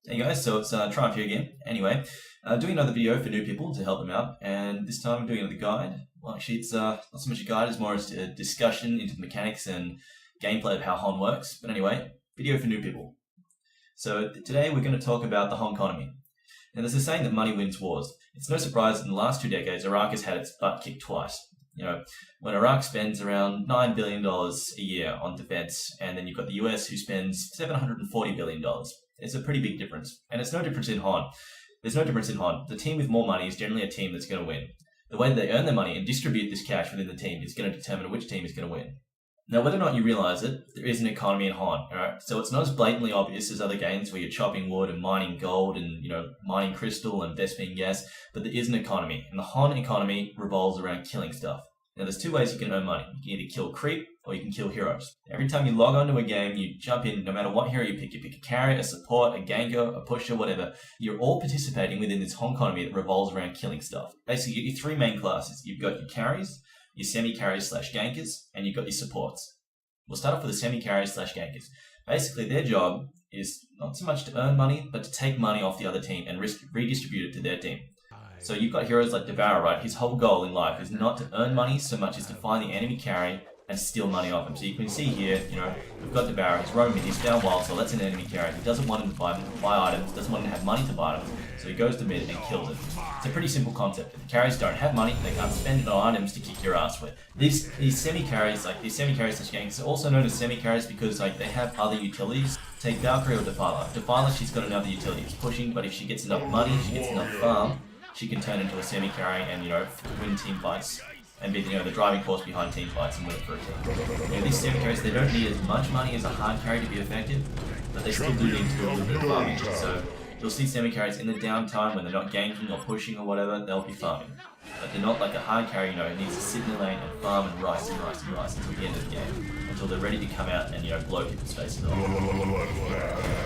Hey guys, so it's Triumph here again. Anyway, doing another video for new people to help them out, and this time I'm doing another guide. Well, actually, it's not so much a guide, it's more as a discussion into the mechanics and gameplay of how HoN works. But anyway, video for new people. So today we're going to talk about the HoNconomy. Now, there's a saying that money wins wars. It's no surprise that in the last 2 decades, Iraq has had its butt kicked twice. You know, when Iraq spends around $9 billion a year on defense, and then you've got the US who spends $740 billion. It's a pretty big difference. And it's no difference in HoN. There's no difference in HoN. The team with more money is generally a team that's going to win. The way that they earn their money and distribute this cash within the team is going to determine which team is going to win. Now, whether or not you realize it, there is an economy in HoN, alright? So it's not as blatantly obvious as other games where you're chopping wood and mining gold and, mining crystal and Vespine gas, but there is an economy. And the HoN economy revolves around killing stuff. Now, there's 2 ways you can earn money. You can either kill creep or you can kill heroes. Every time you log onto a game, you jump in, no matter what hero you pick a carry, a support, a ganker, a pusher, whatever. You're all participating within this HoNconomy that revolves around killing stuff. Basically, you get your 3 main classes. You've got your carries, your semi-carries / gankers, and you've got your supports. We'll start off with the semi-carries / gankers. Basically, their job is not so much to earn money, but to take money off the other team and redistribute it to their team. So you've got heroes like Devour, right? His whole goal in life is not to earn money so much as to find the enemy carry and steal money off him. So you can see here, we've got Devour, he's roaming, he's down wild, so that's an enemy carry. He doesn't want him to buy items, doesn't want him to have money to buy them, so he goes to mid and kills it. It's a pretty simple concept. If the carries don't have money, they can't spend it on items to kick your ass with. These semi-carries, gankers, are also known as semi-carries because they have other utilities. Take Valkyrie or Defiler. Defiler, she's got another utility, it's pushing, but if she gets enough money, she gets enough farm, she can turn into a semi-carry and, win team fights and be, the driving force behind team fights and win it for a team. These semi-carries, they don't need as much money as a hard carry to be effective, but they still do need to do a little bit of farming. So you'll see semi-carries in the downtime when they're not ganking or pushing or whatever, they'll be farming. But they're not like a hard carry, it needs to sit in the lane and farm and rice until the end of the game, until they're ready to come out and, blow people's faces off.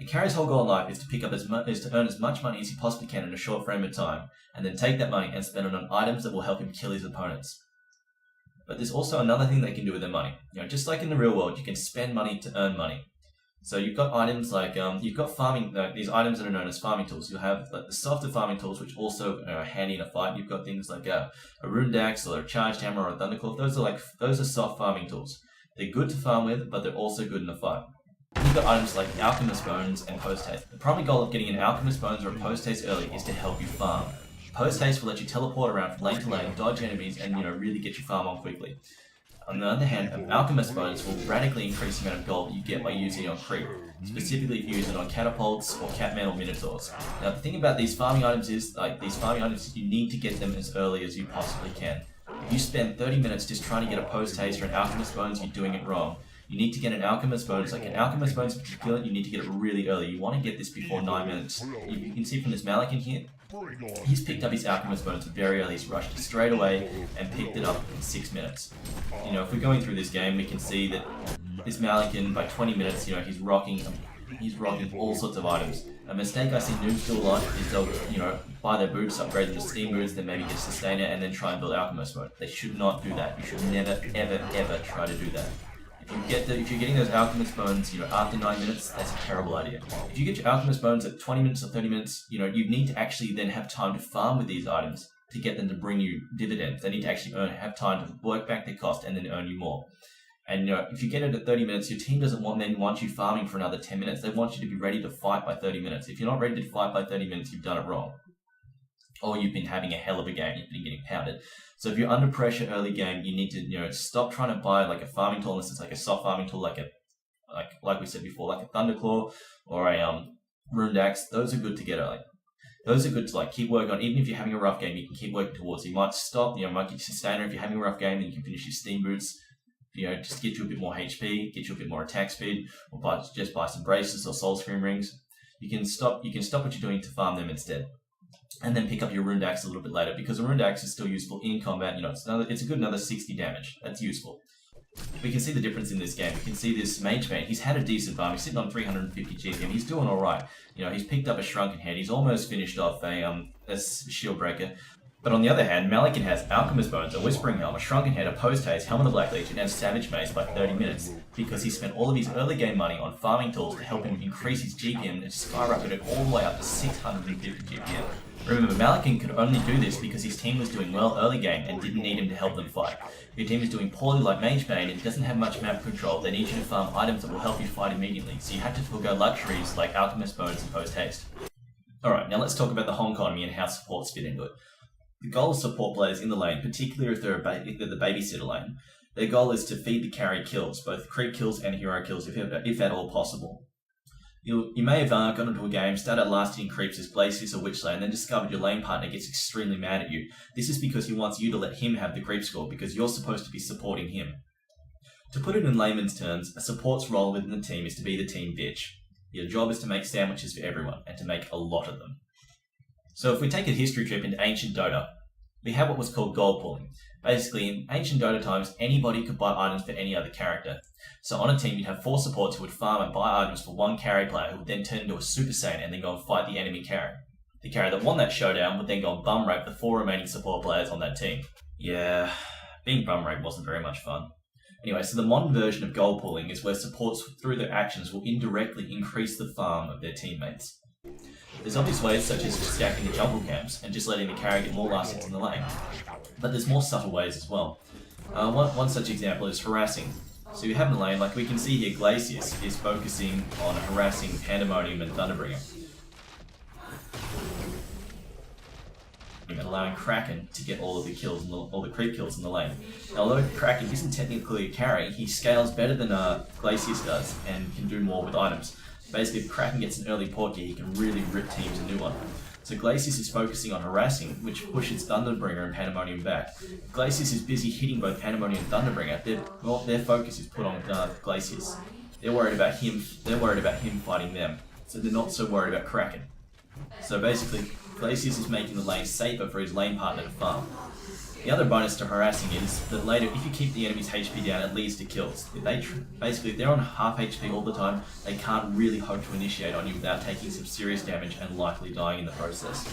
A carry's whole goal in life is to earn as much money as he possibly can in a short frame of time, and then take that money and spend it on items that will help him kill his opponents. But there's also another thing they can do with their money. Just like in the real world, you can spend money to earn money. So you've got items like, you've got farming, these items that are known as farming tools. You'll have the softer farming tools, which also are handy in a fight. You've got things like a rune axe or a charged hammer or a thunderclaw. Those are soft farming tools. They're good to farm with, but they're also good in a fight. You've got items like Alchemist Bones and Post Haste. The primary goal of getting an Alchemist Bones or a Post Haste early is to help you farm. Post Haste will let you teleport around from lane to lane, dodge enemies, and really get your farm on quickly. On the other hand, an Alchemist Bones will radically increase the amount of gold you get by using it on creep, specifically if you use it on catapults or catmen or minotaurs. Now the thing about these farming items is, you need to get them as early as you possibly can. If you spend 30 minutes just trying to get a Post Haste or an Alchemist Bones, you're doing it wrong. You need to get an Alchemist Bones, like an Alchemist Bones in particular, you need to get it really early. You want to get this before 9 minutes. You can see from this Malik in here, he's picked up his Alchemist Bones very early. He's rushed it straight away and picked it up in 6 minutes. If we're going through this game, we can see that this Malikan, by 20 minutes, he's rocking all sorts of items. A mistake I see noobs do a lot is they'll, buy their boots, upgrade them to steam boots, then maybe get Sustainer, and then try and build Alchemist Mode. They should not do that. You should never, ever, ever try to do that. If you're getting those Alchemist Bones, after 9 minutes, that's a terrible idea. If you get your Alchemist Bones at 20 minutes or 30 minutes, you need to actually then have time to farm with these items to get them to bring you dividends. They need to actually have time to work back their cost and then earn you more. And if you get it at 30 minutes, your team doesn't want you farming for another 10 minutes. They want you to be ready to fight by 30 minutes. If you're not ready to fight by 30 minutes, you've done it wrong. Or you've been having a hell of a game, you've been getting pounded. So if you're under pressure early game, you need to stop trying to buy like a farming tool, unless it's like a soft farming tool, like we said before, like a Thunderclaw or a Rune Axe. Those are good to get early. Those are good to keep working on. Even if you're having a rough game, you can keep working towards. You might stop, might get your Sustainer. If you're having a rough game, then you can finish your Steam Boots. Just get you a bit more HP, get you a bit more attack speed, or just buy some braces or Soul Scream rings. You can stop what you're doing to farm them instead. And then pick up your Rune Axe a little bit later, because a Rune Axe is still useful in combat. It's a good another 60 damage. That's useful. We can see the difference in this game. We can see this Mage Mate. He's had a decent farm. He's sitting on 350 GP. He's doing all right. He's picked up a Shrunken Head. He's almost finished off a Shield Breaker. But on the other hand, Malikan has Alchemist Bones, a Whispering Helm, a Shrunken Head, a Post Haste, Helm of the Black Legion, and Savage Mace by 30 minutes, because he spent all of his early game money on farming tools to help him increase his GPM and skyrocket it all the way up to 650 GPM. Remember, Malikan could only do this because his team was doing well early game and didn't need him to help them fight. If your team is doing poorly like Mage Bane and doesn't have much map control, they need you to farm items that will help you fight immediately, so you have to forego luxuries like Alchemist Bones and Post Haste. Alright, now let's talk about the HoNconomy and how supports fit into it. The goal of support players in the lane, particularly if they're the babysitter lane, their goal is to feed the carry kills, both creep kills and hero kills if at all possible. You may have gone into a game, started last hitting creeps as Glacius or Witch Lane, and then discovered your lane partner gets extremely mad at you. This is because he wants you to let him have the creep score, because you're supposed to be supporting him. To put it in layman's terms, a support's role within the team is to be the team bitch. Your job is to make sandwiches for everyone, and to make a lot of them. So if we take a history trip into ancient Dota, we have what was called gold pooling. Basically, in ancient Dota times, anybody could buy items for any other character. So on a team, you'd have 4 supports who would farm and buy items for one carry player, who would then turn into a Super Saiyan and then go and fight the enemy carry. The carry that won that showdown would then go and bum rape the 4 remaining support players on that team. Yeah, being bum raped wasn't very much fun. Anyway, so the modern version of gold pooling is where supports through their actions will indirectly increase the farm of their teammates. There's obvious ways such as stacking the jungle camps and just letting the carry get more last hits in the lane. But there's more subtle ways as well. One such example is harassing. So you have in the lane, like we can see here, Glacius is focusing on harassing Pandemonium and Thunderbringer, and allowing Kraken to get all of the kills, all the creep kills in the lane. Now, although Kraken isn't technically a carry, he scales better than Glacius does and can do more with items. Basically, if Kraken gets an early port gear, he can really rip teams a new one. So Glacius is focusing on harassing, which pushes Thunderbringer and Pandemonium back. Glacius is busy hitting both Pandemonium and Thunderbringer. Their focus is put on Glacius. They're worried about him fighting them. So they're not so worried about Kraken. So basically, Glacius is making the lane safer for his lane partner to farm. The other bonus to harassing is that later, if you keep the enemy's HP down, it leads to kills. If they're on half HP all the time, they can't really hope to initiate on you without taking some serious damage and likely dying in the process.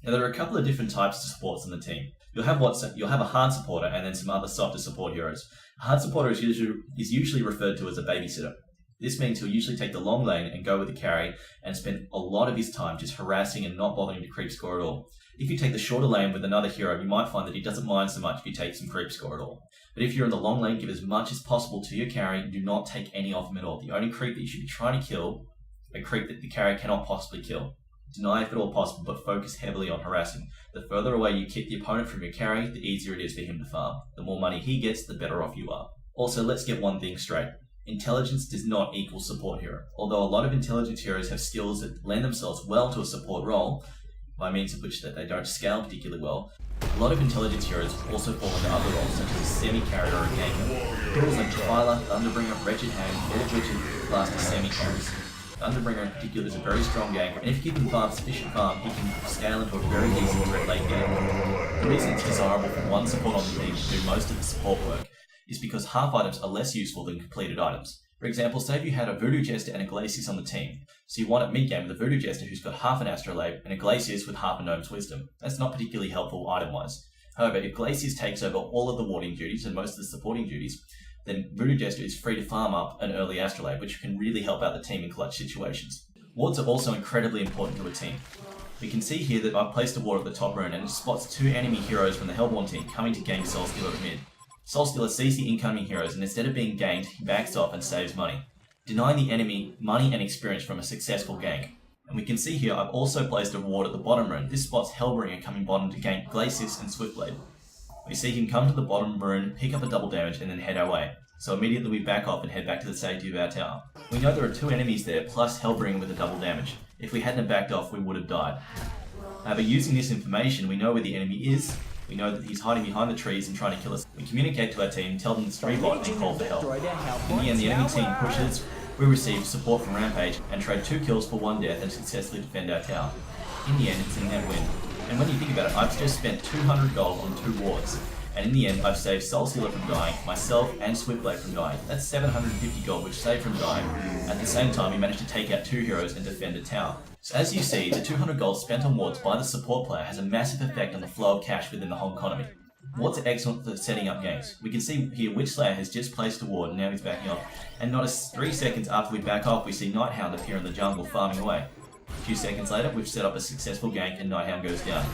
Now, there are a couple of different types of supports on the team. You'll have a hard supporter and then some other softer support heroes. A hard supporter is usually referred to as a babysitter. This means he'll usually take the long lane and go with the carry and spend a lot of his time just harassing and not bothering to creep score at all. If you take the shorter lane with another hero, you might find that he doesn't mind so much if you take some creep score at all. But if you're in the long lane, give as much as possible to your carry and do not take any off him at all. The only creep that you should be trying to kill, a creep that the carry cannot possibly kill. Deny if at all possible, but focus heavily on harassing. The further away you keep the opponent from your carry, the easier it is for him to farm. The more money he gets, the better off you are. Also, let's get one thing straight. Intelligence does not equal support hero. Although a lot of intelligence heroes have skills that lend themselves well to a support role, by means of which that they don't scale particularly well, a lot of intelligence heroes also fall into other roles such as a semi-carrier or a gamer. Heroes like Tyler, Thunderbringer, Wretched Hag, all of which are classed as semi-carries. Thunderbringer in particular is a very strong gamer, and if you give him sufficient farm, he can scale into a very decent threat late game. The reason it's desirable for one support on the team to do most of the support work is because half items are less useful than completed items. For example, say if you had a Voodoo Jester and a Glacius on the team, so you want at mid-game with a Voodoo Jester who's got half an Astrolabe and a Glacius with half a Gnome's Wisdom. That's not particularly helpful item-wise. However, if Glacius takes over all of the warding duties and most of the supporting duties, then Voodoo Jester is free to farm up an early Astrolabe, which can really help out the team in clutch situations. Wards are also incredibly important to a team. We can see here that I've placed a ward at the top rune and it spots 2 enemy heroes from the Hellborn team coming to gank Soulstealer at mid. Soulstealer sees the incoming heroes and instead of being ganked, he backs off and saves money, denying the enemy money and experience from a successful gank. And we can see here I've also placed a ward at the bottom rune. This spots Hellbringer coming bottom to gank Glacius and Swiftblade. We see him come to the bottom rune, pick up a double damage and then head away. So immediately we back off and head back to the safety of our tower. We know there are 2 enemies there plus Hellbringer with a double damage. If we hadn't backed off we would have died. But using this information we know where the enemy is. We know that he's hiding behind the trees and trying to kill us. We communicate to our team, tell them to rebot and call for help. In the end, the enemy team pushes, we receive support from Rampage and trade 2 kills for 1 death and successfully defend our tower. In the end, it's a net win. And when you think about it, I've just spent 200 gold on 2 wards. And in the end, I've saved Soul Stealer from dying, myself and Swiftblade from dying. That's 750 gold which saved from dying. At the same time, we managed to take out 2 heroes and defend a tower. So as you see, the 200 gold spent on wards by the support player has a massive effect on the flow of cash within the HoNconomy. Wards are excellent for setting up games. We can see here Witchslayer has just placed a ward and now he's backing off. And not 3 seconds after we back off, we see Nighthound appear in the jungle farming away. A few seconds later, we've set up a successful gank and Nighthound goes down.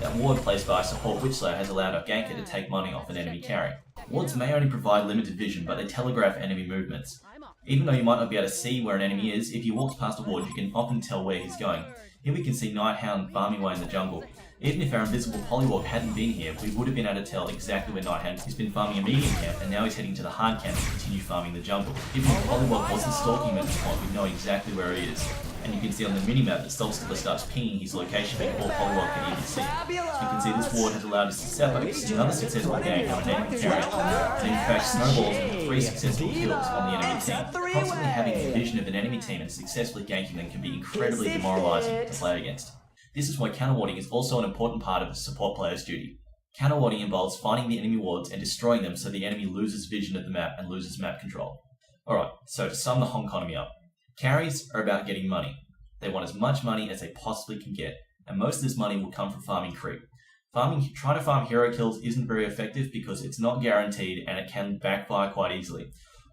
That ward placed by support Witchslayer has allowed our ganker to take money off an enemy carry. Wards may only provide limited vision, but they telegraph enemy movements. Even though you might not be able to see where an enemy is, if he walks past a ward, you can often tell where he's going. Here we can see Nighthound farming away in the jungle. Even if our invisible polywog hadn't been here, we would have been able to tell exactly where Nighthound has been farming a medium camp, and now he's heading to the hard camp to continue farming the jungle. If the polywog wasn't stalking him at this point, we'd know exactly where he is. And you can see on the minimap that Soul Stealer starts pinging his location before polywog can even see it. So you can see this ward has allowed us to set up another successful game on an enemy carry, and in fact snowballs into 3 successful kills on the enemy team. Constantly having the vision of an enemy team and successfully ganking them can be incredibly demoralising to play against. This is why counterwarding is also an important part of a support player's duty. Counterwarding involves finding the enemy wards and destroying them so the enemy loses vision of the map and loses map control. Alright, so to sum the HoNconomy up, carries are about getting money. They want as much money as they possibly can get, and most of this money will come from farming creep. Trying to farm hero kills isn't very effective because it's not guaranteed and it can backfire quite easily.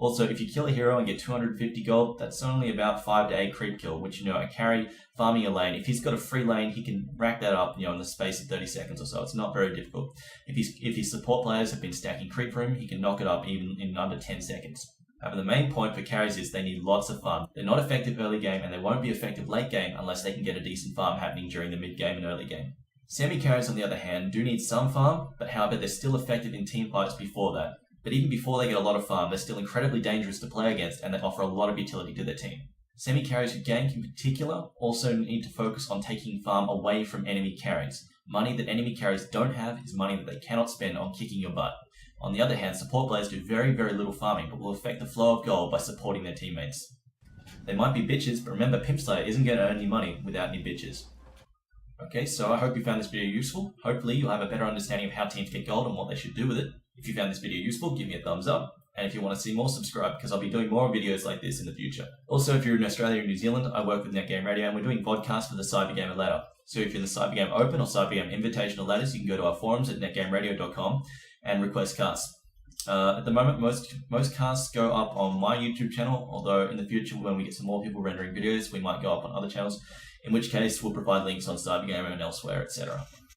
Also, if you kill a hero and get 250 gold, that's only about 5 to 8 creep kill, which, a carry farming a lane, if he's got a free lane, he can rack that up, in the space of 30 seconds or so. It's not very difficult. If his support players have been stacking creep for him, he can knock it up even in under 10 seconds. However, the main point for carries is they need lots of farm. They're not effective early game, and they won't be effective late game unless they can get a decent farm happening during the mid game and early game. Semi-carries, on the other hand, do need some farm, but however, they're still effective in team fights before that. But even before they get a lot of farm, they're still incredibly dangerous to play against, and they offer a lot of utility to their team. Semi-carries who gank in particular also need to focus on taking farm away from enemy carries. Money that enemy carries don't have is money that they cannot spend on kicking your butt. On the other hand, support players do very, very little farming, but will affect the flow of gold by supporting their teammates. They might be bitches, but remember, Pimp Slayer isn't going to earn any money without any bitches. Okay, so I hope you found this video useful. Hopefully you'll have a better understanding of how teams get gold and what they should do with it. If you found this video useful, give me a thumbs up. And if you want to see more, subscribe, because I'll be doing more videos like this in the future. Also, if you're in Australia or New Zealand, I work with Netgame Radio, and we're doing podcasts for the Cybergamer ladder. So if you're in the Cybergame Open or Cybergame Invitational ladders, you can go to our forums at netgameradio.com and request casts. At the moment, most casts go up on my YouTube channel, although in the future, when we get some more people rendering videos, we might go up on other channels, in which case we'll provide links on Cybergamer and elsewhere, etc.